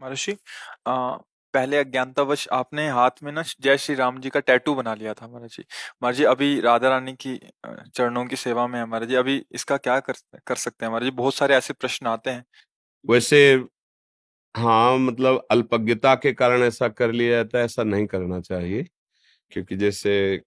महर्षि, पहले अज्ञानतावश आपने हाथ में ना जय श्री राम जी का टैटू बना लिया था महर्षि। महर्षि अभी राधा रानी की चरणों की सेवा में है महर्षि, अभी इसका क्या कर सकते हैं महर्षि? बहुत सारे ऐसे प्रश्न आते हैं। वैसे हाँ, मतलब अल्पज्ञता के कारण ऐसा कर लिया जाता है, ऐसा नहीं करना चाहिए। क्योंकि जैसे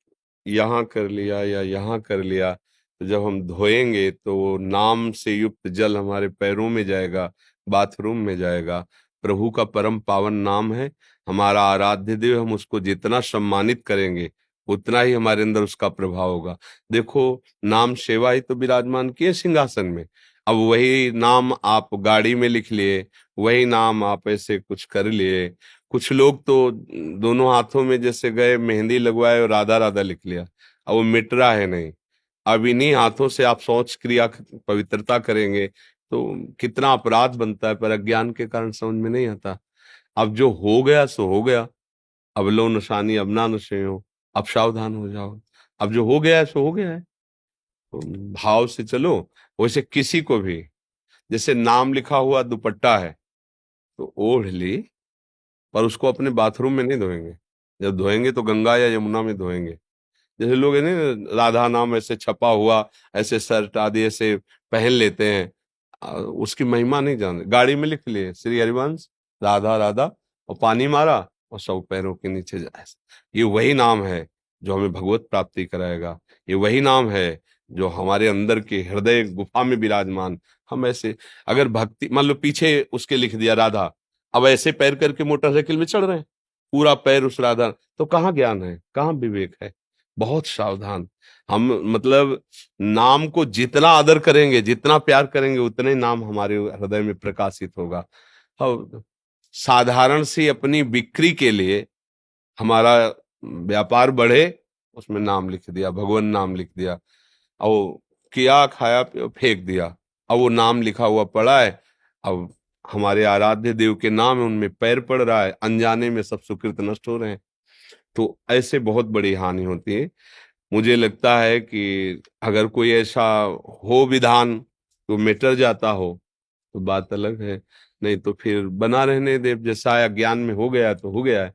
यहाँ कर लिया या यहाँ कर लिया, तो जब हम धोएंगे तो वो नाम से युक्त जल हमारे पैरों में जाएगा, बाथरूम में जाएगा। प्रभु का परम पावन नाम है, हमारा आराध्य देव। हम उसको जितना सम्मानित करेंगे उतना ही हमारे अंदर उसका प्रभाव होगा। देखो, नाम सेवा ही तो विराजमान किए सिंहासन में। अब वही नाम आप गाड़ी में लिख लिए, वही नाम आप ऐसे कुछ कर लिए। कुछ लोग तो दोनों हाथों में जैसे गए, मेहंदी लगवाए और राधा राधा लिख लिया। अब वो मिट रहा है नहीं। अब इन्हीं हाथों से आप शौच क्रिया पवित्रता करेंगे तो कितना अपराध बनता है, पर अज्ञान के कारण समझ में नहीं आता। अब जो हो गया सो हो गया। अब लो नशानी अब ना नशे हो, अब सावधान हो जाओ। अब जो हो गया है सो हो गया है, तो भाव से चलो। वैसे किसी को भी, जैसे नाम लिखा हुआ दुपट्टा है तो ओढ़ ली, पर उसको अपने बाथरूम में नहीं धोएंगे। जब धोएंगे तो गंगा या यमुना में धोएंगे। जैसे लोग है ना, राधा नाम ऐसे छपा हुआ, ऐसे शर्ट आदि ऐसे पहन लेते हैं। उसकी महिमा नहीं जानते। गाड़ी में लिख लिए श्री हरिवंश राधा राधा, और पानी मारा और सब पैरों के नीचे जाए। ये वही नाम है जो हमें भगवत प्राप्ति कराएगा। ये वही नाम है जो हमारे अंदर के हृदय गुफा में विराजमान। हम ऐसे अगर भक्ति मान लो पीछे उसके लिख दिया राधा, अब ऐसे पैर करके मोटरसाइकिल में चढ़ रहे हैं, पूरा पैर उस राधा, तो कहाँ ज्ञान है, कहाँ विवेक है? बहुत सावधान। हम मतलब नाम को जितना आदर करेंगे, जितना प्यार करेंगे, उतने नाम हमारे हृदय में प्रकाशित होगा। और साधारण सी अपनी बिक्री के लिए हमारा व्यापार बढ़े, उसमें नाम लिख दिया, भगवान नाम लिख दिया, और किया खाया पिया फेंक दिया। अब वो नाम लिखा हुआ पड़ा है। अब हमारे आराध्य देव के नाम है, उनमें पैर पड़ रहा है, अनजाने में सब सुकृत नष्ट हो रहे हैं। तो ऐसे बहुत बड़ी हानि होती है। मुझे लगता है कि अगर कोई ऐसा हो विधान तो मिटर जाता हो तो बात अलग है, नहीं तो फिर बना रहने दे। जैसा अज्ञान में हो गया तो हो गया है।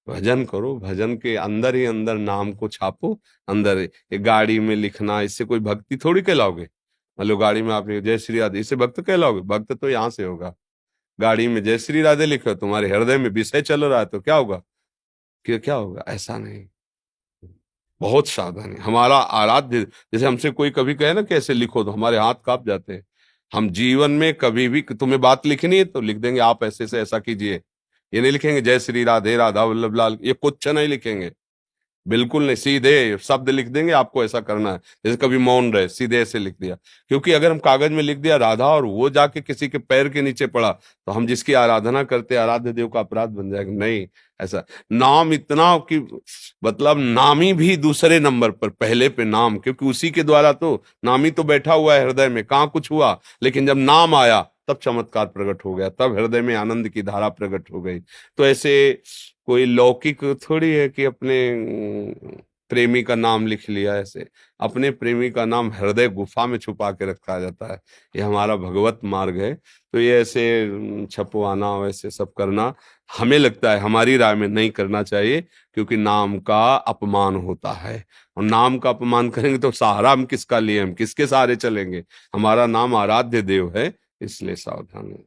भजन करो, भजन के अंदर ही अंदर नाम को छापो। अंदर ये गाड़ी में लिखना, इससे कोई भक्ति थोड़ी कहलाओगे। मान लो गाड़ी में आपने जय श्री राधे, इससे भक्त कहलाओगे? भक्त तो यहाँ से होगा। गाड़ी में जय श्री राधे लिखो, तुम्हारे हृदय में विषय चल रहा है तो क्या होगा? क्या होगा? ऐसा नहीं। बहुत सावधानी। हमारा आराध्य, जैसे हमसे कोई कभी कहे ना कैसे लिखो, तो हमारे हाथ कांप जाते हैं। हम जीवन में कभी भी तुम्हें बात लिखनी है तो लिख देंगे, आप ऐसे से ऐसा कीजिए। ये नहीं लिखेंगे जय श्री राधे राधा वल्लभ लाल, ये कुछ नहीं लिखेंगे। बिल्कुल नहीं, सीधे शब्द लिख देंगे आपको ऐसा करना है। जैसे कभी मौन रहे, सीधे ऐसे लिख दिया। क्योंकि अगर हम कागज में लिख दिया राधा और वो जाके किसी के पैर के नीचे पड़ा, तो हम जिसकी आराधना करते आराध्य देव का अपराध बन जाएगा। नहीं, ऐसा नाम इतना कि मतलब नामी भी दूसरे नंबर पर, पहले पे नाम, क्योंकि उसी के द्वारा तो नामी तो बैठा हुआ है हृदय में, कहाँ कुछ हुआ। लेकिन जब नाम आया तब चमत्कार प्रकट हो गया, तब हृदय में आनंद की धारा प्रकट हो गई। तो ऐसे कोई लौकिक थोड़ी है कि अपने प्रेमी का नाम लिख लिया ऐसे। अपने प्रेमी का नाम हृदय गुफा में छुपा के रखा जाता है। ये हमारा भगवत मार्ग है। तो ये ऐसे छपवाना वैसे सब करना, हमें लगता है, हमारी राय में नहीं करना चाहिए। क्योंकि नाम का अपमान होता है, और नाम का अपमान करेंगे तो सहारा हम किसका लिए, हम किसके सहारे चलेंगे? हमारा नाम आराध्य देव है, इसलिए सावधान है।